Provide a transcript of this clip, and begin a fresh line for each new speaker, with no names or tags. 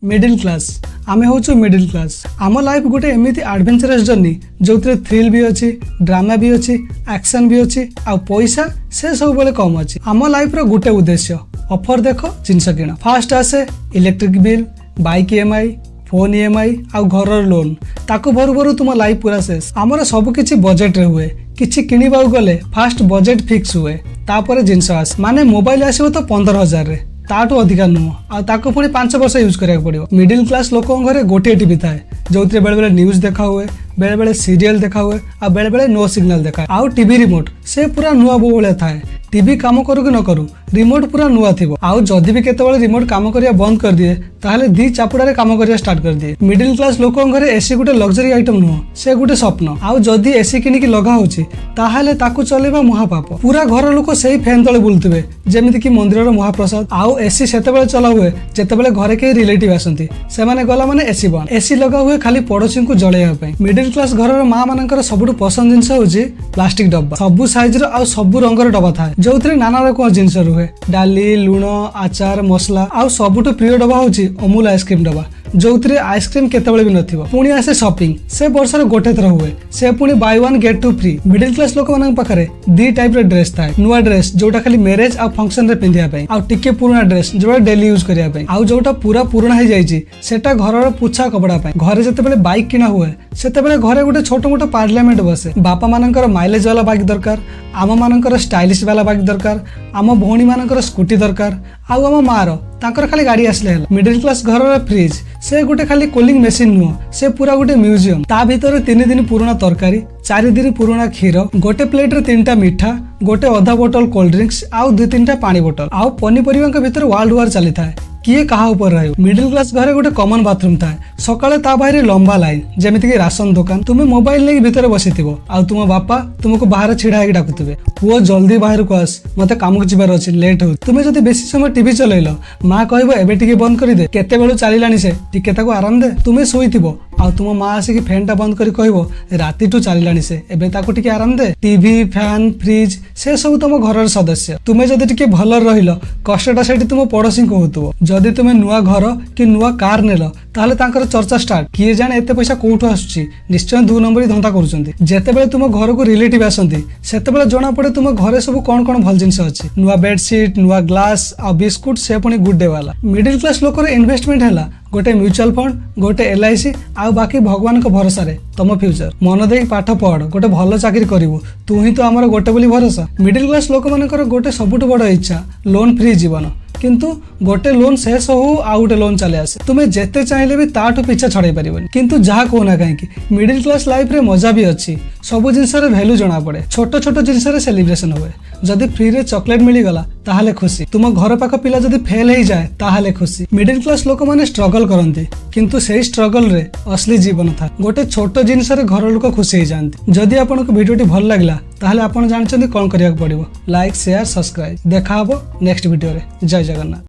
Middle class आमे होचु middle class आम life गोटे एमती एडवेंचरस जर्नी जो थ्रिल भी अच्छी ड्रामा भी अच्छी एक्शन भी अच्छी आ पैसा से सब बेले कम अच्छी आम लाइफ रो गोटे उद्देश्य ऑफर देखो जिनस किण फास्ट आसे electric bill bike EMI phone EMI आ घर लोन ताको भरू भरू तुम लाइफ पूरा शेष आमर सब किछि बजेट रे हुए किछि किनिबा गले फास्ट बजेट फिक्स हुए तापर जिनस आस माने मोबाइल आसीबो तो 15,000 रे ताठू अधिका नुह आ ताको पुणी 5 वर्ष यूज करिया पड़ियो मिडिल क्लास लोकों घरे गोटे टीवी थाए जो बेले बेले न्यूज देखा हुए बेले बेले सीरियल देखा हुए आ बेले बेले नो सिग्नल देखा आउ टीवी रिमोट से पूरा नुआ बो भले थाए टीवी काम करू कि न करू रिमोट पूरा नुआ थिबो आउ जदि भी केते बेले रिमोट काम करिया बंद कर दिए ताहले दी चापुडा रे काम करिया स्टार्ट कर दिए मिडिल क्लास लोकों घरे एसी गोटे लग्जरी आइटम नुह से गोटे स्वप्न आउ जदि एसी किनी कि लगा होची ताहले ताकू चलेबा महापाप पूरा घर लोक सेही फैन तळे बुलथिबे जेमिति कि मंदिर रो महाप्रसाद आउ एसी सेते बेले चला हुए जेते बेले घरे के रिलेटिव आसंती से माने गला माने एसी बन एसी लगा हुए खाली पड़ोसी को जळेया पे मिडिल क्लास घर रो मां मानकर सबुठु पसंद जिंस होची प्लास्टिक डब्बा सबु साइज रो आ सबु रंग रो डब्बा थाए जोथरे नाना रकम जिंस रुहे डाली लुण आचार मसला आउ सबुठु प्रिय डब्बा होची अमूल आइसक्रीम डब्बा जो आइसक्रीम केतबेले भी नथिबो पुणी आसे शॉपिंग से वर्षर गोटे थर हुए से पुणी buy one get two free middle class लोक मानक पाखरे दी टाइप रे ड्रेस थाए नुआ ड्रेस जोटा खाली मैरिज आ फंक्शन रे पिंधिया पई आ टिके पुराना ड्रेस जोटा डेली यूज करिया पई आ जोटा पूरा पुराना हो जाईची सेटा घरर पुछा कपड़ा पई घरे जतेबेले बाइक किना हुए सेतेबेले घरे गोटे छोट मोट पार्लियामेंट बसे बापा मानकर माइलेज वाला बाइक दरकार आम मानकर स्टाइलिश वाला बाइक दरकार आम भौणी मानकर स्कूटी दरकार आउ आम मार तांकर खाली गाड़ी आसले मिडिल क्लास घर फ्रिज से गोटे खाली कूलिंग मशीन नुह से पूरा गोटे म्यूजियम ता भीतर 3 दिन पुराना तरकारी 4 दिन पुराना क्षीर गोटे प्लेट रे 3टा मिठा गोटे अधा बोतल कोल्ड ड्रिंक्स आउ 2-3टा पानी बोतल आउ पनीपरिया भीतर वर्ल्ड वार चली था किए कहा ऊपर रही मिडिल क्लास घरे गोटे कॉमन बाथरूम था सकाळे ता बाहर लंबा लाइन जेमिति कि राशन दुकान तुमे मोबाइल लेके भीतर बसिथिबो आ तुम बापा तुमको बाहर छिड़ा हेक डाकुथिबे पुओ जल्दी बाहर को आस मते काम को जिबार अछि लेट हो तुमे जदी बेसी समय टीवी चलैलो मां कहबो एबे टिके बंद करि दे केते बेलु चलिलानी से टिके ताको आराम दे तुमे सोइथिबो आ तुम मां आसी कि फैन टा बंद करी कहबो राती टू चलिलानी से एबे ताको टिके आराम दे टीवी फैन फ्रिज से सब तुम घरर सदस्य तुमे जदी टिके भलर रहिलो कष्टटा सेठी तुम पड़ोसी को होतबो जदि तुमे नुआ घर कि नुआ कार नेलो ताहले तांकर चर्चा स्टार्ट किए जाने एते पैसा कोठो आसुची निश्चय 2 नंबरी धंदा करूचंती जेते बेले तुम घर को रिलेटिव आसंती सेते बेले जणा पड़े तुम घरे सब कोन कोन भल जिंस अछि नुआ बेडशीट नुआ ग्लास आ बिस्कुट से पुणी गुड डे वाला मिडिल क्लास लोकर इन्वेस्टमेंट हैला गोटे म्यूचुअल फंड गोटे एलआईसी आ बाकी भगवान को भरोसा रे तम फ्यूचर मन दे पाठ पढ़ गोटे भल चाकरी करिवो तू ही तो हमर गोटे बोली भरोसा मिडिल क्लास लोक मानकर गोटे सबुठ बड़ इच्छा लोन फ्री जीवन किंतु गोटे लोन शेष हो आ गोटे लोन चले आसे तुमे जेते चाहिले भी ताठू पीछा छड़ाई परिबनी किंतु जहा कोना काहेकि मिडिल क्लास लाइफ रे मजा भी अछि सब जिंस रे वैल्यू जणा पड़े छोट छोट जिंस रे सेलिब्रेशन हुए जदि फ्री रे चॉकलेट मिली गला ताहाले खुशी तुम घर पाख पिला जदि फेल हो जाए ताहाले खुशी मिडिल क्लास लोक माने स्ट्रगल करंती किंतु सेही स्ट्रगल रे असली जीवन था गोटे छोट जिंस रे घर लोक खुशी हो जांती जदि आपनको वीडियोटी भल लागला ताहाले आपण जानचंदी कोन करिया पड़िबो लाइक शेयर सब्सक्राइब देखा हबो नेक्स्ट वीडियो रे जय जगन्नाथ।